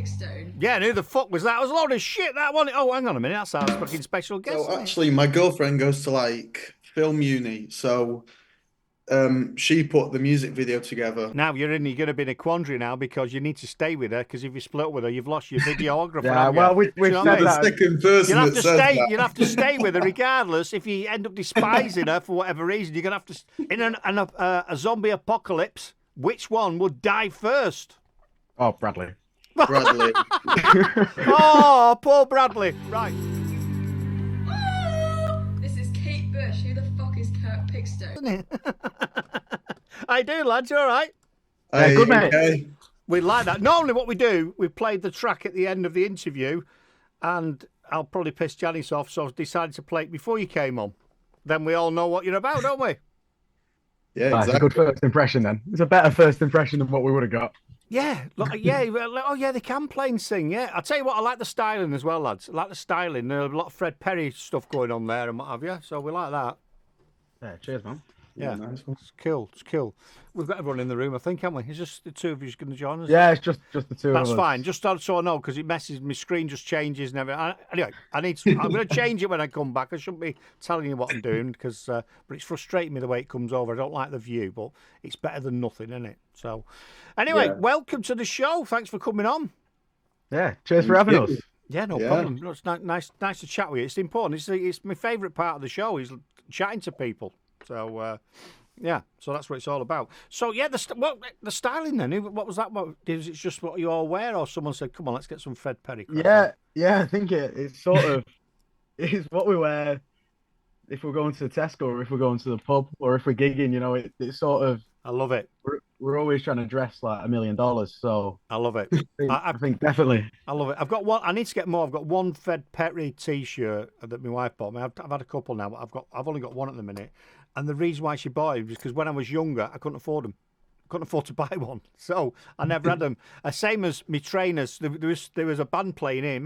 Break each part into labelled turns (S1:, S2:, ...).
S1: Pigstone.
S2: Yeah, and who the fuck was that? It was a load of shit, that one. Oh, hang on a minute. That's our fucking special guest.
S3: So actually, my girlfriend goes to like film uni, so she put the music video together.
S2: Now you're going to be in a quandary now because you need to stay with her, because if you split with her, you've lost your videographer.
S4: Yeah, well, we've said
S3: The second person
S2: You'll have
S3: that
S2: to
S3: says
S2: stay.
S3: that.
S2: You'll have to stay with her regardless. If you end up despising her for whatever reason, you're gonna have to. In a zombie apocalypse, which one would die first?
S4: Oh, Bradley.
S3: Bradley.
S2: Oh, poor Bradley. Right.
S1: This is Kate Bush. Who the fuck is Kurt Pigstone?
S2: I do, lads. You all right?
S4: Yeah, good, mate.
S3: Okay.
S2: We like that. Normally, what we do, we played the track at the end of the interview, and I'll probably piss Janice off, so I've decided to play it before you came on. Then we all know what you're about, don't we?
S3: Yeah,
S4: That's
S3: exactly.
S4: a good first impression then. It's a better first impression than what we would have got.
S2: Yeah, yeah. Oh, yeah, they can play and sing, yeah. I'll tell you what, I like the styling as well, lads. I like the styling. There's a lot of Fred Perry stuff going on there and what have you, so we like that.
S4: Yeah, cheers, man.
S2: Yeah,
S3: nice one.
S2: It's cool. It's cool. We've got everyone in the room, I think, haven't we? It's just the two of you going to join us.
S4: Yeah, it's just the two
S2: That's
S4: of us.
S2: fine. Just so I know, because it messes. My screen just changes and everything. Anyway, I'm going to change it when I come back. I shouldn't be telling you what I'm doing because, but it's frustrating me the way it comes over. I don't like the view, but it's better than nothing, isn't it? So, anyway, welcome to the show. Thanks for coming on.
S4: Yeah, cheers for having us.
S2: Yeah, no problem. No, it's nice to chat with you. It's important. It's my favourite part of the show is chatting to people. So. Yeah, so that's what it's all about. So yeah, the styling then. What was that? What is it? Just what you all wear, or someone said, "Come on, let's get some Fred Perry"?
S4: Yeah. I think it's sort of it's what we wear if we're going to Tesco, or if we're going to the pub, or if we're gigging. You know, it's sort of.
S2: I love it.
S4: We're always trying to dress like $1 million, so
S2: I love it.
S4: I think definitely.
S2: I love it. I've got one. I need to get more. I've got one Fred Perry T-shirt that my wife bought me. I've had a couple now, but I've only got one at the minute. And the reason why she bought it was because when I was younger, I couldn't afford them. Couldn't afford to buy one, so I never had them. Same as me trainers. There was a band playing here.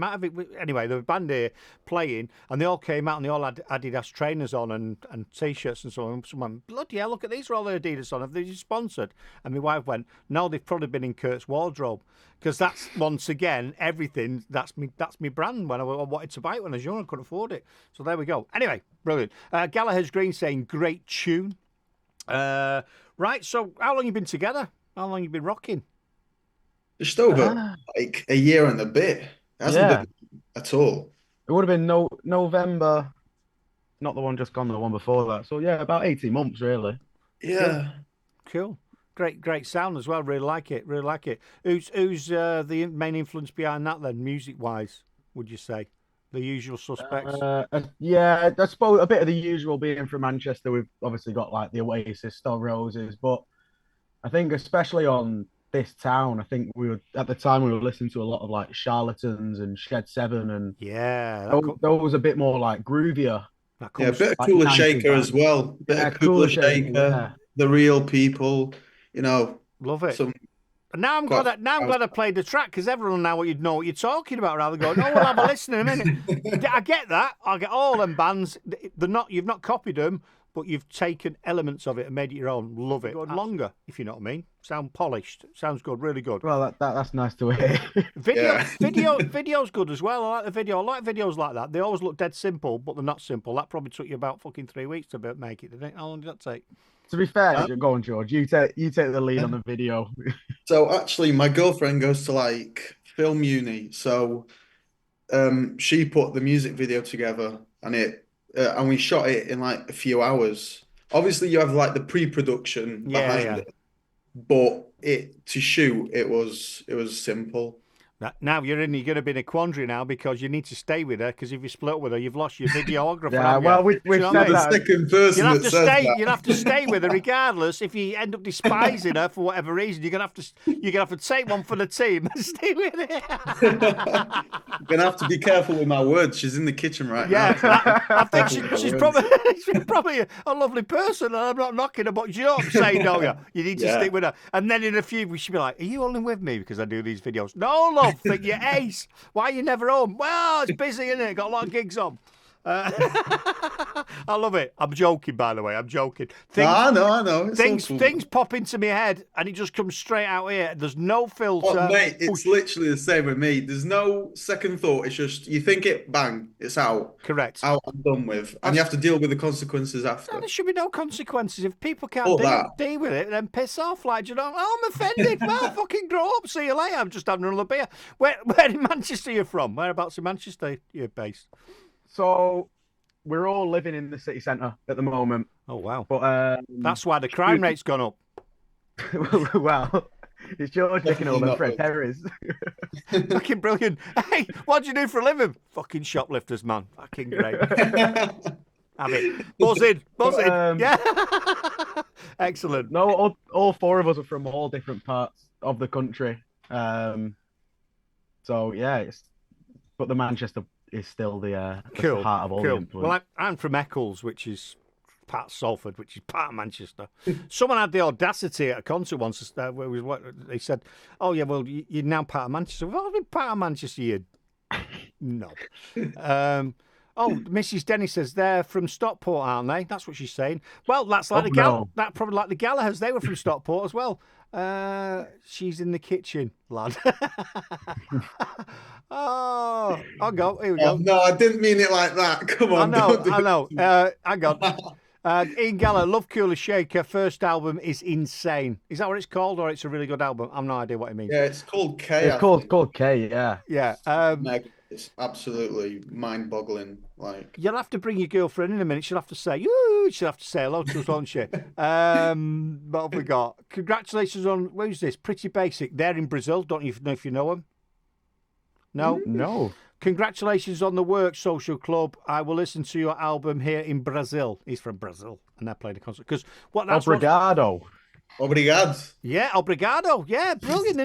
S2: Anyway, there was a band here playing, and they all came out and they all had Adidas trainers on and T-shirts and so on. Someone, bloody hell, look at these! Are all the Adidas on? Have they sponsored? And my wife went, no, they've probably been in Kurt's wardrobe, because that's once again everything. That's me brand. When I wanted to buy it when I was young, I couldn't afford it. So there we go. Anyway, brilliant. Gallagher's Green saying great tune. Right, so how long you been together? How long you been rocking?
S3: Just over like a year and a bit. It hasn't been at all.
S4: It would have been November, not the one just gone, the one before that. So yeah, about 18 months really.
S3: Yeah.
S2: Cool. Great sound as well. Really like it. Really like it. Who's the main influence behind that then, music wise? Would you say the usual suspects?
S4: Yeah, I suppose a bit of the usual. Being from Manchester, we've obviously got like the Oasis, Stone Roses, but I think especially on this town, I think at the time we were listening to a lot of like Charlatans and Shed 7 and those a bit more like groovier.
S3: Yeah, a bit of Cooler Shaker as well. Bit of Cooler Shaker, The Real People,
S2: Love it. Now I'm glad I played the track, because everyone now would know what you're talking about, rather than going, oh, we'll have a listen in a minute. I get that. I get all them bands. You've not copied them, but you've taken elements of it and made it your own. Love it. Longer, if you know what I mean. Sound polished. Sounds good. Really good.
S4: Well, that's nice to hear.
S2: Video's good as well. I like the video. I like videos like that. They always look dead simple, but they're not simple. That probably took you about fucking 3 weeks to make it, didn't it? How long did that take?
S4: To be fair, go on, George. You take the lead on the video.
S3: So actually, my girlfriend goes to like film uni, so she put the music video together, and we shot it in like a few hours. Obviously, you have like the pre-production behind it, but to shoot it was simple.
S2: Now you're going to be in a quandary now, because you need to stay with her, because if you split with her, you've lost your videographer.
S4: Yeah, well, we've said that.
S3: The second person
S2: You'll have to stay with her regardless. If you end up despising her for whatever reason, you're gonna have to take one for the team and stay with her.
S3: I'm gonna have to be careful with my words. She's in the kitchen right now.
S2: I think she's probably a lovely person, and I'm not knocking her, but you know what I'm saying, don't you? You need to stick with her. And then in a few, we should be like, are you only with me because I do these videos? No, love. Think you're ace. Why are you never home? Well, it's busy, isn't it? Got a lot of gigs on. I love it. I'm joking, by the way. I'm joking.
S3: I know. It's all cool.
S2: Things pop into my head and it just comes straight out here. There's no filter.
S3: Oh, mate, it's literally the same with me. There's no second thought. It's just you think it, bang, it's out.
S2: Correct.
S3: Out and done with. And you have to deal with the consequences after.
S2: No, there should be no consequences. If people can't deal with it, then piss off. Like, you know, oh, I'm offended. Well, fucking grow up. See you later. I'm just having another beer. Where in Manchester are you from? Whereabouts in Manchester you're based?
S4: So we're all living in the city centre at the moment.
S2: Oh, wow.
S4: But
S2: that's why the crime rate's gone up.
S4: Well, it's George picking over Fred Perry's.
S2: Fucking brilliant. Hey, what do you do for a living? Fucking shoplifters, man. Fucking great. Have it. Buzz in. Yeah. Excellent.
S4: No, all four of us are from all different parts of the country. So, yeah, but the Manchester is still the heart of all the influence.
S2: Well, I'm from Eccles, which is part of Salford, which is part of Manchester. Someone had the audacity at a concert once. They said, "Oh yeah, well you're now part of Manchester." We've always been part of Manchester. You knob. Mrs. Denny says they're from Stockport, aren't they? That's what she's saying. Well, that's like that probably like the Gallaghers. They were from Stockport as well. She's in the kitchen, lad. I'll go. Here we go.
S3: No, I didn't mean it like that. Come on.
S2: I know. Hang on. Ian Gallagher, Love Cooler Shaker, first album is insane. Is that what it's called, or it's a really good album? I've no idea what it means.
S3: Yeah, it's called K.
S4: It's called K, yeah.
S2: Yeah.
S3: It's absolutely mind-boggling. Like,
S2: you'll have to bring your girlfriend in a minute. She'll have to say, "Yoo!" She'll have to say hello to us, won't she? What have we got? Congratulations on, who's this? Pretty Basic. They're in Brazil. Don't you know if you know them? No?
S4: No.
S2: Congratulations on the work, Social Club. I will listen to your album here in Brazil. He's from Brazil, and they're playing a concert. Because
S4: Obrigado.
S3: Obrigado.
S2: Yeah, obrigado. Yeah, brilliant.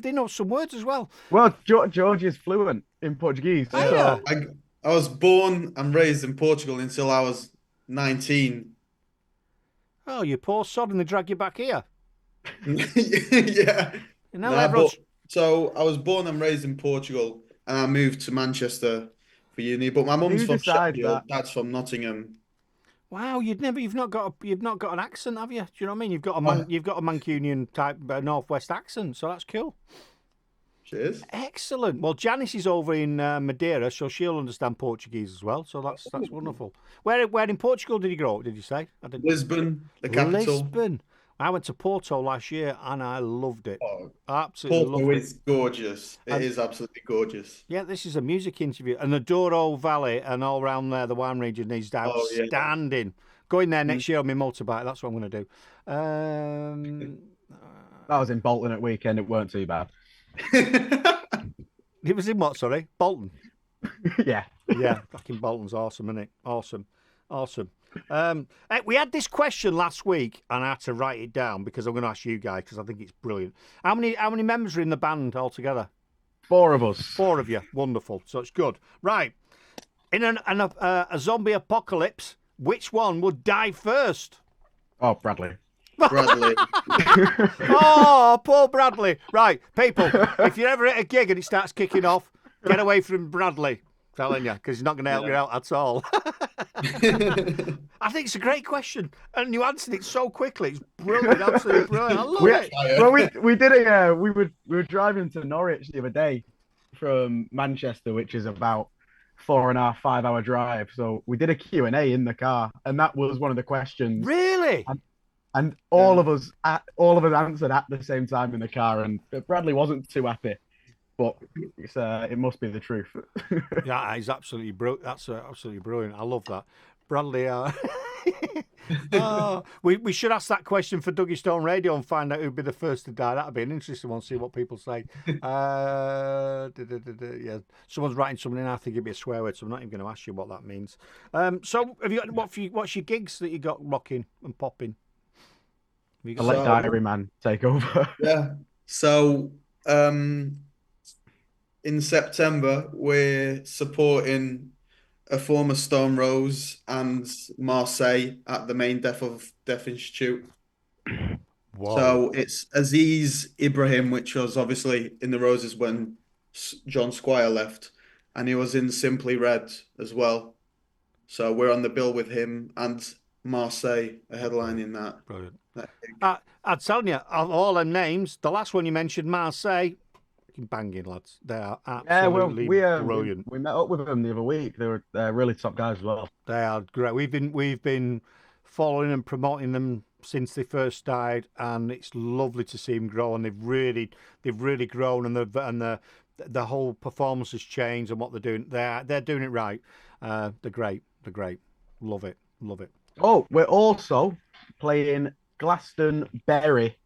S2: They know some words as well.
S4: Well, George is fluent in Portuguese.
S2: Oh, yeah.
S3: I was born and raised in Portugal until I was 19.
S2: Oh, you poor sod, and they drag you back here.
S3: Yeah. So I was born and raised in Portugal, and I moved to Manchester for uni. But my mum's from Sheffield, dad's from Nottingham.
S2: Wow, you've not got an accent, have you? Do you know what I mean? You've got a Mancunian type northwest accent, so that's cool.
S3: Cheers.
S2: Excellent. Well, Janice is over in Madeira, so she'll understand Portuguese as well. So that's wonderful. Where in Portugal did you grow up? Did you say?
S3: Lisbon, the capital.
S2: Lisbon. I went to Porto last year and I loved it. Absolutely loved it.
S3: Porto is gorgeous. It is absolutely gorgeous.
S2: Yeah, this is a music interview. And the Douro Valley and all around there, the wine region is outstanding. Going there next year on my motorbike, that's what I'm going to do.
S4: That was in Bolton at weekend. It weren't too bad.
S2: It was in what, sorry? Bolton?
S4: Yeah.
S2: Yeah, fucking Bolton's awesome, isn't it? Awesome. We had this question last week, and I had to write it down because I'm going to ask you guys because I think it's brilliant. How many members are in the band altogether?
S4: 4 of us.
S2: 4 of you. Wonderful. So it's good. Right. In a zombie apocalypse, which one would die first?
S4: Oh, Bradley.
S2: Oh, poor Bradley. Right, people, if you're ever at a gig and it starts kicking off, get away from Bradley. Telling you, because he's not going to help you out at all. I think it's a great question, and you answered it so quickly. It's brilliant, absolutely brilliant. I love it.
S4: Well, we did it. We were driving to Norwich the other day from Manchester, which is about 4.5, 5-hour drive. So we did a Q&A in the car, and that was one of the questions.
S2: Really?
S4: And all of us answered at the same time in the car, and Bradley wasn't too happy. But it must be the truth.
S2: Yeah, it's absolutely brilliant. That's absolutely brilliant. I love that. Bradley, we should ask that question for Dougie Stone Radio and find out who'd be the first to die. That'd be an interesting one, see what people say. Yeah, someone's writing something in, I think it'd be a swear word, so I'm not even going to ask you what that means. So have you got, what's your gigs that you got rocking and popping?
S4: I'll let Diary Man take over.
S3: Yeah. So, in September, we're supporting a former Stone Rose and Marseille at the main Deaf Institute. Wow. So it's Aziz Ibrahim, which was obviously in the Roses when John Squire left, and he was in Simply Red as well. So we're on the bill with him and Marseille are headlining that.
S2: Brilliant.
S3: that gig.
S2: I'm telling you, of all them names, the last one you mentioned, Marseille, banging lads. They are
S4: Yeah, well,
S2: absolutely
S4: we
S2: brilliant.
S4: we met up with them the other week. They were really top guys as well.
S2: They are great. We've been following and promoting them since they first started, and it's lovely to see them grow. And they've really grown, and the whole performance has changed and what they're doing. They're doing it right. They're great. They're great. Love it. Love it.
S4: Oh, we're also playing Glastonbury.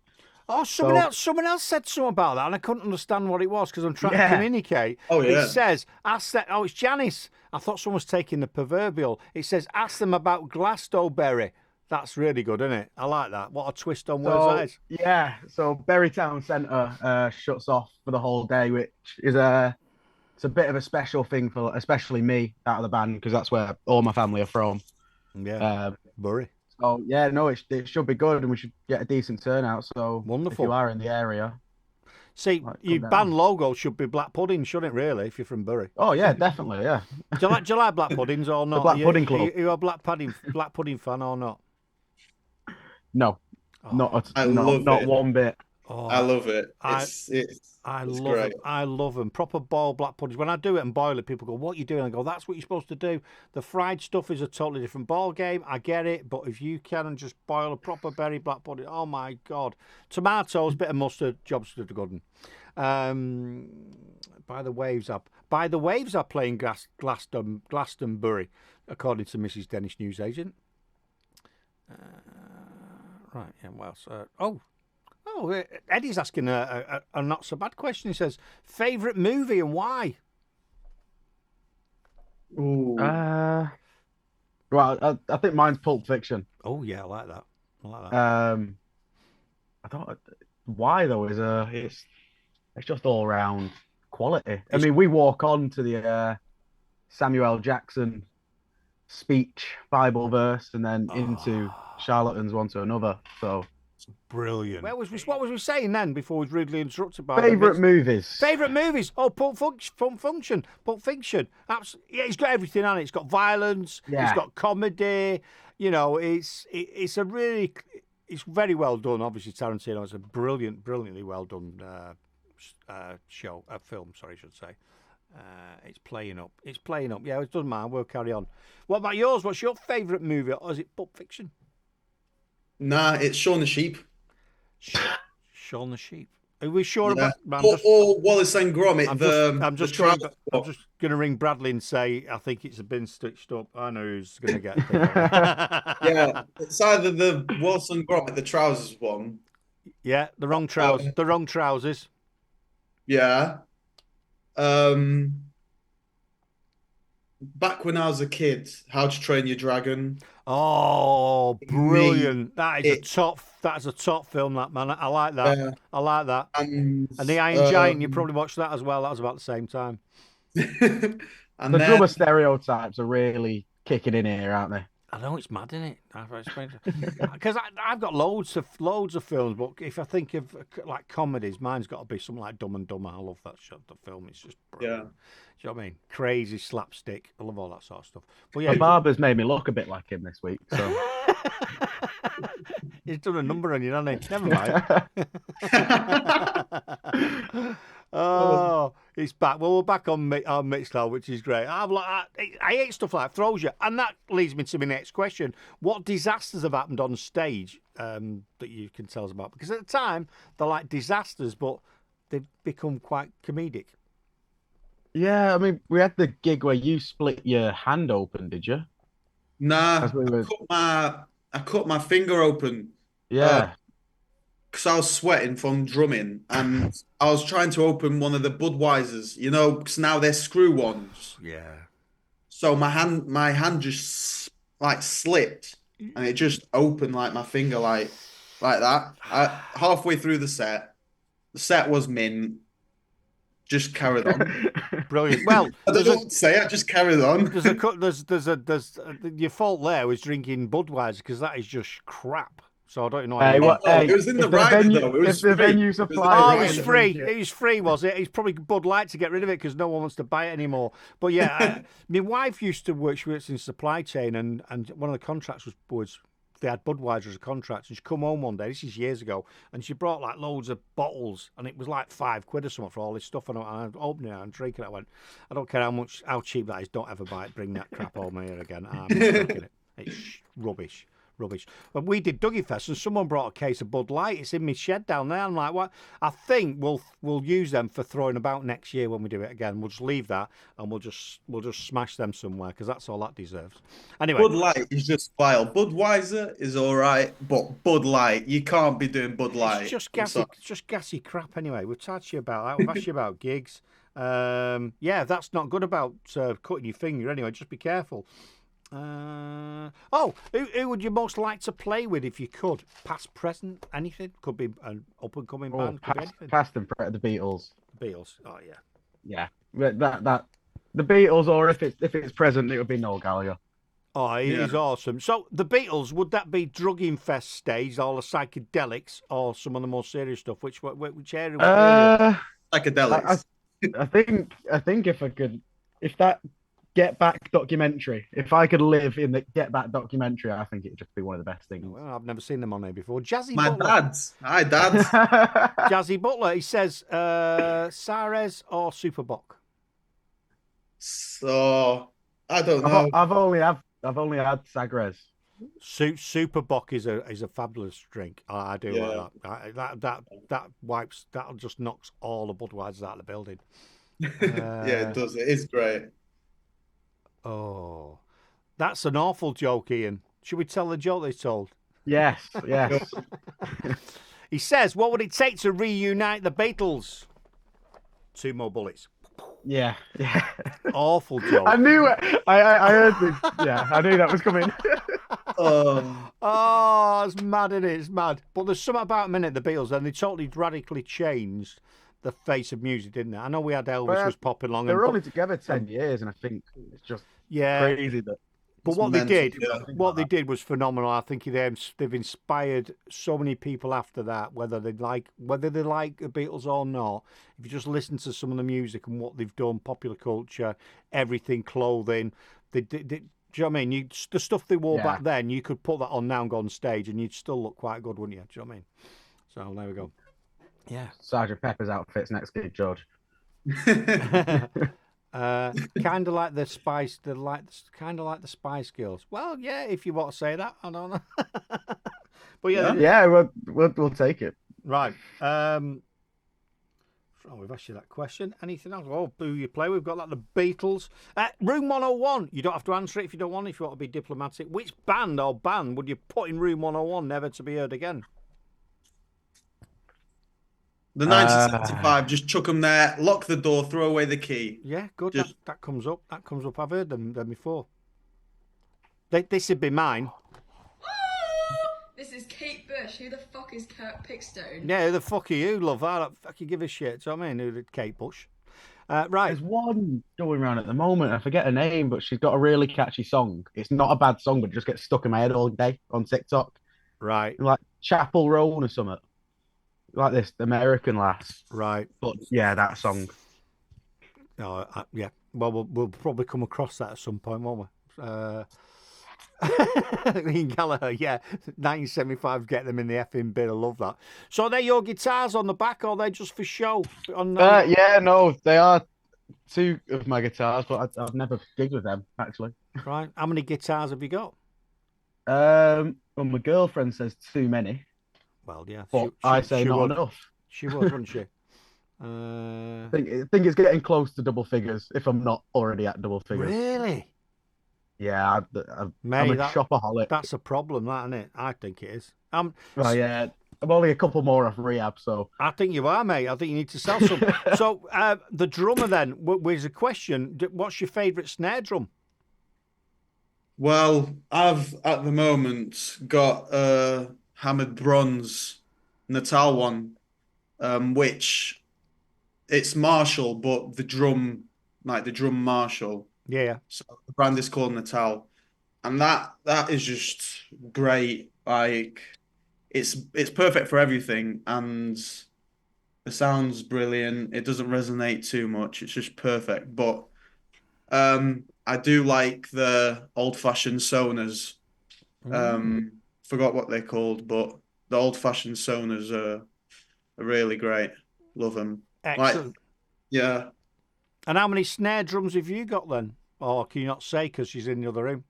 S2: Oh, someone else said something about that, and I couldn't understand what it was because I'm trying to communicate.
S3: Oh, yeah.
S2: It says, it's Janice. I thought someone was taking the proverbial. It says, ask them about Glastonbury. That's really good, isn't it? I like that. What a twist on words that is.
S4: Yeah, so Bury Town Centre shuts off for the whole day, which is it's a bit of a special thing for especially me out of the band because that's where all my family are from.
S2: Yeah, Bury.
S4: So yeah, no, it should be good, and we should get a decent turnout. So
S2: Wonderful.
S4: if you are in the area,
S2: See, your band logo should be black pudding, shouldn't it? Really, if you're from Bury.
S4: oh yeah, definitely, yeah.
S2: Do you like black puddings or not?
S4: Black Pudding Club.
S2: Are you a black pudding fan or not?
S4: No,
S3: I love
S4: not
S3: it.
S4: one bit.
S3: Oh, I love it.
S2: I love
S3: great.
S2: them. I love them. Proper boiled black puddings. When I do it and boil it, people go, "What are you doing?" I go, "That's what you're supposed to do." The fried stuff is a totally different ball game. I get it, but if you can and just boil a proper berry black pudding, oh my god! Tomatoes, bit of mustard, jobs to the good. By the waves are playing Glastonbury, according to Mrs. Dennis newsagent. Right, yeah. Well, Eddie's asking a not so bad question. He says, "Favorite movie and why?"
S3: Ooh.
S4: Well, I think mine's Pulp Fiction.
S2: Oh yeah, I like that.
S4: I thought why though is it's just all around quality. I mean, we walk on to the Samuel Jackson speech Bible verse and then into Charlatans one to another. So
S2: brilliant. What was we saying then before we was rudely interrupted by
S4: favorite movies?
S2: Favorite movies? Oh, Pulp Fiction. Absolutely. Yeah, it's got everything on it. It's got violence.
S4: Yeah.
S2: It's got comedy. You know, it's very well done. Obviously, Tarantino is a brilliantly well done film. Sorry, I should say. It's playing up. Yeah, it doesn't matter. We'll carry on. What about yours? What's your favourite movie? Or is it Pulp Fiction?
S3: Nah, it's Shaun the Sheep.
S2: Shaun the Sheep. Are we sure
S3: Yeah.
S2: about?
S3: Or Wallace and Gromit.
S2: I'm just going to ring Bradley and say I think it's been stitched up. I know who's going to get it.
S3: Yeah, it's either the Wallace and Gromit, the trousers one.
S2: Yeah, the wrong trousers. The wrong trousers.
S3: Yeah. Back when I was a kid, How to Train Your Dragon.
S2: Oh, brilliant! That is a top film. That man, I like that. I like that. And the Iron Giant, you probably watched that as well. That was about the same time.
S3: And
S4: the drummer stereotypes are really kicking in here, aren't they?
S2: I know it's mad, isn't it? Because I've got loads of films, but if I think of like comedies, mine's got to be something like Dumb and Dumber. I love that the film. It's just brilliant. Yeah. Do you know what I mean? Crazy slapstick. I love all that sort of stuff. But yeah,
S4: the barber's made me look a bit like him this week. So
S2: he's done a number on you, hasn't he? Never mind. Oh, he's back. Well, we're back on Mixcloud, which is great. I hate stuff like that. Throws you. And that leads me to my next question. What disasters have happened on stage that you can tell us about? Because at the time, they're like disasters, but they've become quite comedic.
S4: Yeah, I mean, we had the gig where you split your hand open, did you?
S3: Nah, I cut my finger open.
S4: Yeah.
S3: Because I was sweating from drumming, and I was trying to open one of the Budweisers, because now they're screw ones.
S2: Yeah.
S3: So my hand just like slipped, and it just opened like my finger, like that. Halfway through the set was mint. Just carried on.
S2: Brilliant. Well,
S3: I don't know what to say. I just carried on.
S2: There's your fault there was drinking Budweiser because that is just crap. So I don't know.
S4: Hey, what?
S3: Oh,
S4: Hey,
S3: it was in the
S4: if the
S3: rider,
S4: venue,
S3: though. It was
S4: if the
S3: free.
S4: venue
S3: It was in the
S4: supplies,
S2: Oh,
S3: rider.
S2: it was free. It was free, was it? It's probably Bud Light to get rid of it because no one wants to buy it anymore. But yeah, my wife used to work. She works in supply chain, and one of the contracts was they had Budweiser as a contract, and she come home one day. This is years ago, and she brought like loads of bottles, and it was like £5 or something for all this stuff. And I opened it and drinking it. I went, I don't care how cheap that is. Don't ever buy it. Bring that crap home here again. I'm not drinking it. It's rubbish. Rubbish. But we did Dougie Fest, and someone brought a case of Bud Light. It's in my shed down there. I'm like, what? I think we'll use them for throwing about next year when we do it again. We'll just leave that, and we'll just smash them somewhere because that's all that deserves. Anyway,
S3: Bud Light is just vile. Budweiser is all right, but Bud Light, you can't be doing Bud Light.
S2: it's just
S3: I'm
S2: gassy.
S3: sorry.
S2: It's just gassy crap. Anyway, we've touched you about that. We've asked you about gigs. Yeah, that's not good about cutting your finger. Anyway, just be careful. Who would you most like to play with if you could? Past, present, anything? Could be an up and coming band. Could be anything.
S4: past and present, the Beatles.
S2: Beatles. Oh yeah.
S4: Yeah, that the Beatles, or if it's present, it would be Noel Gallagher.
S2: Oh, he
S3: Yeah.
S2: is awesome. So the Beatles, would that be Drugging Fest stage, all the psychedelics, or some of the more serious stuff? Which area?
S3: Psychedelics.
S4: I think if that Get Back documentary, if I could live in the Get Back documentary, I think it'd just be one of the best things.
S2: Well, I've never seen them on there before. Jazzy
S3: My
S2: Butler.
S3: dad's. Hi, dads.
S2: Jazzy Butler. He says, Sares or Superboc.
S3: So I don't know.
S4: I've only had Sagres.
S2: Superboc is a fabulous drink. I do
S3: Yeah.
S2: like that. That wipes. That just knocks all the Budweisers out of the building.
S3: Yeah, it does. It is great.
S2: Oh, that's an awful joke, Ian. Should we tell the joke they told?
S4: Yes.
S2: He says, "What would it take to reunite the Beatles?" 2 more bullets.
S4: Yeah.
S2: Awful joke.
S4: I knew it. I heard this. Yeah, I knew that was coming.
S2: Oh, it's mad, isn't it? It's mad. But there's something about a minute the Beatles, and they totally radically changed the face of music, didn't they? I know we had Elvis was popping along.
S4: They were only together 10 years, and I think it's just crazy that.
S2: But what
S3: mental,
S2: they did,
S3: yeah.
S2: what they did was phenomenal. I think they've inspired so many people after that, whether they like the Beatles or not. If you just listen to some of the music and what they've done, popular culture, everything, clothing, do you know what I mean? The stuff they wore back then, you could put that on now and go on stage, and you'd still look quite good, wouldn't you? Do you know what I mean? So there we go. Yeah.
S4: Sergeant Pepper's outfits next gig, George.
S2: Kind of like the Spice, kind of like the Spice Girls. Well, yeah, if you want to say that, I don't know. But
S4: yeah, we'll take it.
S2: Right. We've asked you that question. Anything else? Oh, who you play? We've got like the Beatles. Room 101. You don't have to answer it if you don't want. If you want to be diplomatic, which band would you put in Room 101, never to be heard again?
S3: The 1975, just chuck them there, lock the door, throw away the key.
S2: Yeah, good. That comes up. That comes up. I've heard them before. This would be mine.
S1: This is Kate Bush. Who the fuck is Kurt Pickstone?
S2: Yeah, who the fuck are you, love? I don't fucking give a shit. Do you know what I mean? Who did Kate Bush? Right.
S4: There's one going around at the moment. I forget her name, but she's got a really catchy song. It's not a bad song, but it just gets stuck in my head all day on TikTok.
S2: Right.
S4: Like Chapel Roan or something. Like this American lass.
S2: Right.
S4: But yeah, that song.
S2: Oh, yeah. Well, we'll probably come across that at some point, won't we? Ian Gallagher, yeah. 1975, get them in the effing bin. I love that. So are they your guitars on the back, or are they just for show?
S4: Yeah, no, they are 2 of my guitars, but I've never gigged with them, actually.
S2: Right. How many guitars have you got?
S4: Well, my girlfriend says too many.
S2: Well, yeah.
S4: But I say not enough.
S2: She would, wouldn't she?
S4: I think it's getting close to double figures, if I'm not already at double figures.
S2: Really?
S4: Yeah, I'm a shopaholic.
S2: That's a problem, that, isn't it? I think it is.
S4: Well, yeah, I'm only a couple more off rehab, so.
S2: I think you are, mate. I think you need to sell some. So, the drummer then, there's a question. What's your favourite snare drum?
S3: Well, I've at the moment got a hammered bronze Natal one, which it's Marshall, but the drum Marshall.
S2: Yeah.
S3: So the brand is called Natal, and that is just great. Like it's perfect for everything, and the sound's brilliant. It doesn't resonate too much. It's just perfect. But I do like the old-fashioned Sonars. Forgot what they're called, but the old-fashioned Sonars are really great. Love them.
S2: Excellent.
S3: Like, yeah.
S2: And how many snare drums have you got then? Or can you not say because she's in the other room?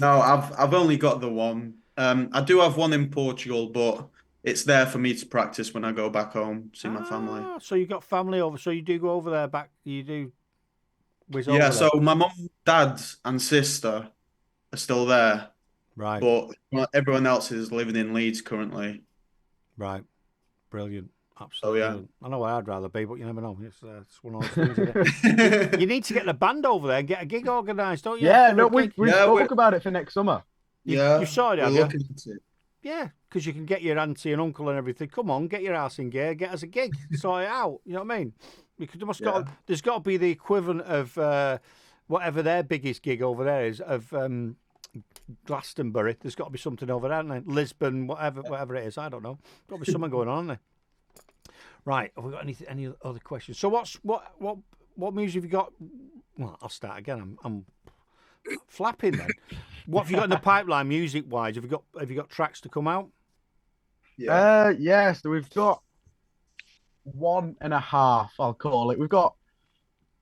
S3: No, I've only got the one. I do have one in Portugal, but it's there for me to practice when I go back home, see my family.
S2: So you got family over. So you do go over there back. You do whiz
S3: Yeah,
S2: over
S3: so
S2: there.
S3: my mum, dad, and sister are still there,
S2: Right.
S3: but everyone else is living in Leeds currently.
S2: Right. Brilliant. Absolutely.
S3: yeah.
S2: Brilliant. I know where I'd rather be, but you never know. It's one of those things. Isn't it? You need to get the band over there and get a gig organised, don't you?
S4: Yeah,
S2: For
S4: no,
S2: a
S4: we
S2: gig.
S4: spoke about it for next summer.
S2: You saw it,
S3: we're
S2: have you?
S3: looking into it.
S2: Yeah, because you can get your auntie and uncle and everything. Come on, get your ass in gear, get us a gig, sort it out. You know what I mean? Because there's got to be the equivalent of whatever their biggest gig over there is of Glastonbury. There's got to be something over there, hasn't there? Lisbon, whatever it is. I don't know. Got to be something going on there. Right. Have we got any other questions? So what music have you got? Well, I'll start again. I'm flapping then. What have you got in the pipeline, music wise? Have you got tracks to come out?
S4: Yeah. So we've got 1.5, I'll call it. We've got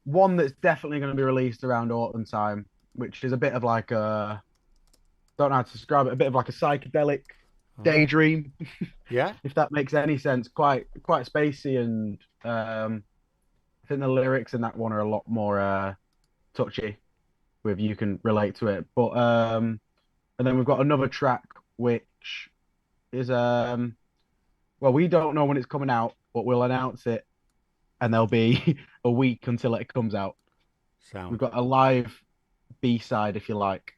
S4: one that's definitely going to be released around autumn time, which is a bit of like a, don't know how to describe it, a bit of like a psychedelic daydream.
S2: Yeah.
S4: If that makes any sense. Quite spacey, and I think the lyrics in that one are a lot more touchy. With you can relate to it, but and then we've got another track which is well, we don't know when it's coming out, but we'll announce it, and there'll be a week until it comes out.
S2: Sound.
S4: We've got a live B-side, if you like,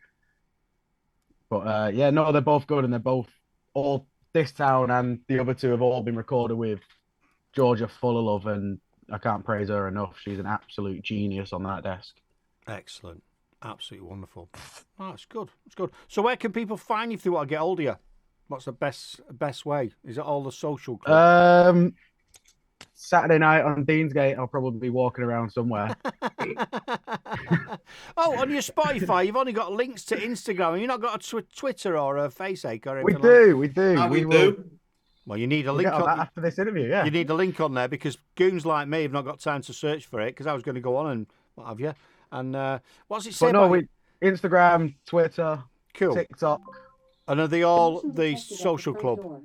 S4: but yeah, no, they're both good, and they're both all this town, and the other two have all been recorded with Georgia full of love, and I can't praise her enough. She's an absolute genius on that desk.
S2: Excellent. Absolutely wonderful. Oh, it's good. It's good. So where can people find you if they want to get hold of you? What's the best way? Is it all the social club?
S4: Saturday night on Deansgate, I'll probably be walking around somewhere.
S2: Oh, on your Spotify, you've only got links to Instagram, and you've not got a Twitter or a Faceache or anything.
S4: We do.
S3: We do.
S2: Well, you need a link
S4: on
S2: on
S4: that after this interview. Yeah,
S2: you need a link on there because goons like me have not got time to search for it because I was going to go on and what have you. And what's it say?
S4: But no, Instagram, Twitter,
S2: cool.
S4: TikTok.
S2: And are they all the social club?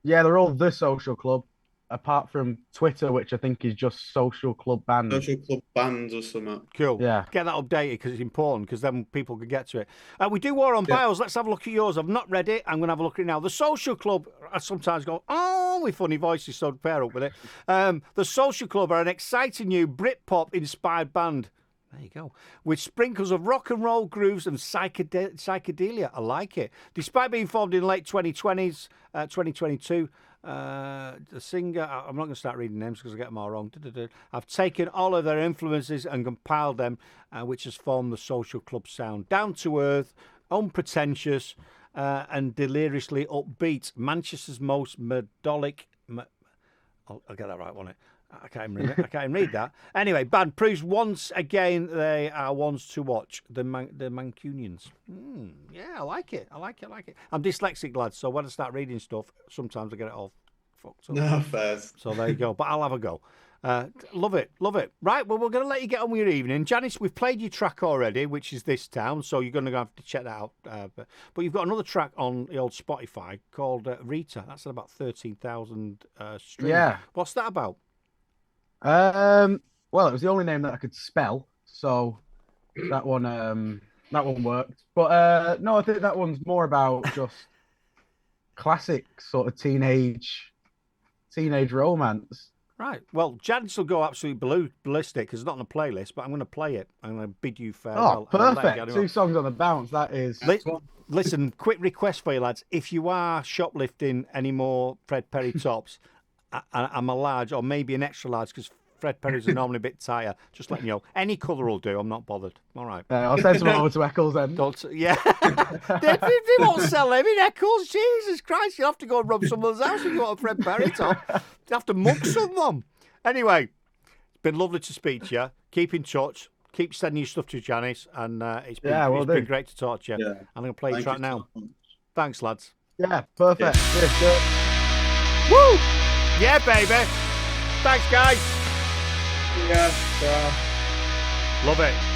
S4: Yeah, they're all the social club, apart from Twitter, which I think is just social club band.
S3: Social club bands or something.
S2: Cool.
S4: Yeah.
S2: Get that updated because it's important because then people can get to it. We do War on Bios. Let's have a look at yours. I've not read it. I'm going to have a look at it now. The Social Club, I sometimes go, oh, with funny voices, so pair up with it. The Social Club are an exciting new Britpop inspired band. There you go. With sprinkles of rock and roll grooves and psychedelia. I like it. Despite being formed in late 2020s, 2022, the singer, I'm not going to start reading names because I get them all wrong. I've taken all of their influences and compiled them, which has formed the Social Club sound. Down to earth, unpretentious, and deliriously upbeat. Manchester's most melodic. I'll get that right, won't it? I can't even read that. Anyway, band proves once again they are ones to watch. The Mancunians. Yeah, I like it. I'm dyslexic, lads, so when I start reading stuff, sometimes I get it all fucked up.
S3: No, fair.
S2: So there you go. But I'll have a go. Love it. Right, well, we're going to let you get on with your evening. Janice, we've played your track already, which is This Town, so you're going to have to check that out. But you've got another track on the old Spotify called Rita. That's at about 13,000 streams.
S4: Yeah.
S2: What's that about?
S4: Well, it was the only name that I could spell, so that one worked. But no, I think that one's more about just classic sort of teenage romance.
S2: Right. Well, Janice will go absolutely ballistic because it's not on the playlist, but I'm going to play it. I'm going to bid you farewell.
S4: Oh, perfect. 2 songs on the bounce. That is.
S2: Listen, quick request for you, lads. If you are shoplifting any more Fred Perry tops, I'm a large or maybe an extra large because Fred Perry's are normally a bit tighter. Just letting you know. Any colour will do. I'm not bothered. All right.
S4: I'll send some over to Eccles then.
S2: Don't, yeah. they won't sell them in Eccles. Jesus Christ. You'll have to go and rob someone's house if you want a Fred Perry top. You have to mug someone. Anyway, it's been lovely to speak to you. Keep in touch. Keep sending your stuff to Janice. And it's been great to talk to you.
S3: Yeah.
S2: I'm going to play a track now.
S3: So much.
S2: Thanks, lads.
S4: Yeah, perfect.
S3: Yeah.
S2: Woo! Yeah, baby. Thanks, guys.
S3: Yeah.
S2: Love it.